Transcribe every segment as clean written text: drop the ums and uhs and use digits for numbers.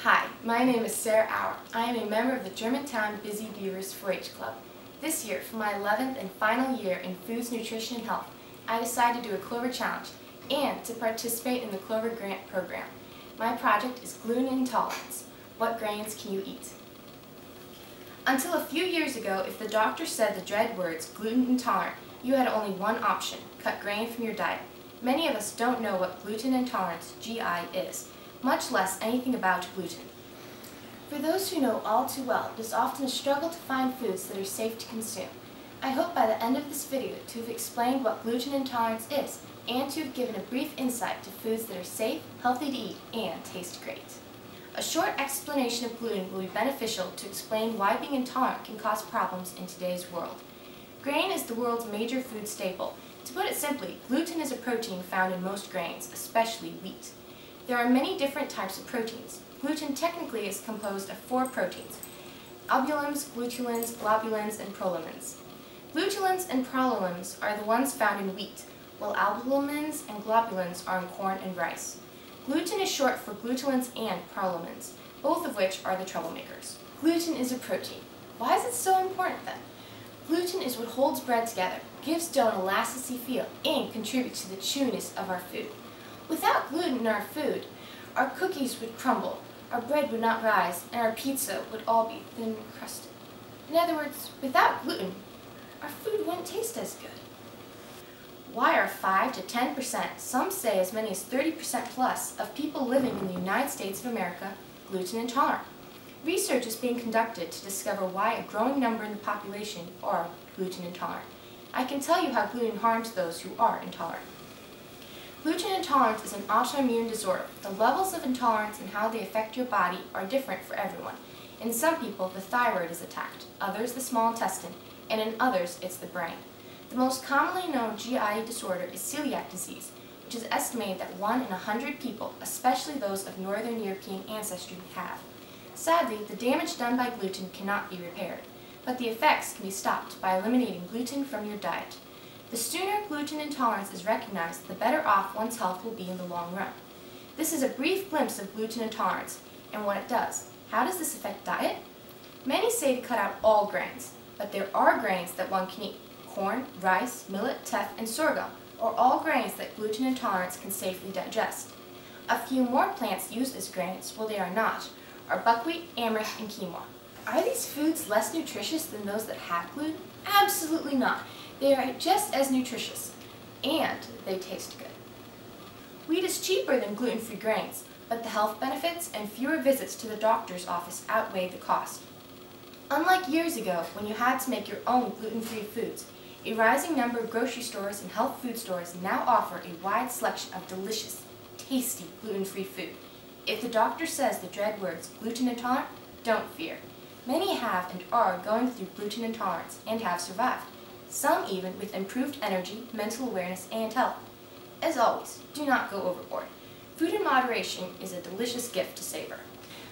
Hi, my name is SarahAuer. I am a member of the Germantown Busy Beavers 4-H Club. This year, for my 11th and final year in Foods, Nutrition, and Health, I decided to do a Clover Challenge and to participate in the Clover Grant program. My project is gluten intolerance. What grains can you eat? Until a few years ago, if the doctor said the dread words gluten intolerant, you had only one option: cut grain from your diet. Many of us don't know what gluten intolerance, GI, is, much less anything about gluten. For those who know all too well, it is often a struggle to find foods that are safe to consume. I hope by the end of this video to have explained what gluten intolerance is and to have given a brief insight to foods that are safe, healthy to eat, and taste great. A short explanation of gluten will be beneficial to explain why being intolerant can cause problems in today's world. Grain is the world's major food staple. To put it simply, gluten is a protein found in most grains, especially wheat. There are many different types of proteins. Gluten technically is composed of 4 proteins: albulins, glutulins, globulins, and prolamins. Glutulins and prolamins are the ones found in wheat, while albumins and globulins are in corn and rice. Gluten is short for glutulins and prolamins, both of which are the troublemakers. Gluten is a protein. Why is it so important then? Gluten is what holds bread together, gives dough an elasticity feel, and contributes to the chewiness of our food. Without gluten in our food, our cookies would crumble, our bread would not rise, and our pizza would all be thin crusted. In other words, without gluten, our food wouldn't taste as good. Why are 5 to 10%, some say as many as 30% plus, of people living in the United States of America gluten intolerant? Research is being conducted to discover why a growing number in the population are gluten intolerant. I can tell you how gluten harms those who are intolerant. Gluten intolerance is an autoimmune disorder. The levels of intolerance and how they affect your body are different for everyone. In some people, the thyroid is attacked, others the small intestine, and in others, it's the brain. The most commonly known GI disorder is celiac disease, which is estimated that 1 in 100 people, especially those of Northern European ancestry, have. Sadly, the damage done by gluten cannot be repaired, but the effects can be stopped by eliminating gluten from your diet. The sooner gluten intolerance is recognized, the better off one's health will be in the long run. This is a brief glimpse of gluten intolerance and what it does. How does this affect diet? Many say to cut out all grains, but there are grains that one can eat: corn, rice, millet, teff, and sorghum, or all grains that gluten intolerance can safely digest. A few more plants used as grains, while they are not, are buckwheat, amaranth, and quinoa. Are these foods less nutritious than those that have gluten? Absolutely not. They are just as nutritious, and they taste good. Wheat is cheaper than gluten-free grains, but the health benefits and fewer visits to the doctor's office outweigh the cost. Unlike years ago, when you had to make your own gluten-free foods, a rising number of grocery stores and health food stores now offer a wide selection of delicious, tasty gluten-free food. If the doctor says the dread words gluten intolerant, don't fear. Many have and are going through gluten intolerance and have survived, some even with improved energy, mental awareness, and health. As always, do not go overboard. Food in moderation is a delicious gift to savor.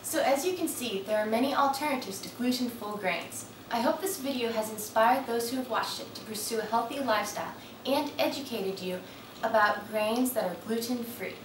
So as you can see, there are many alternatives to gluten-full grains. I hope this video has inspired those who have watched it to pursue a healthy lifestyle and educated you about grains that are gluten-free.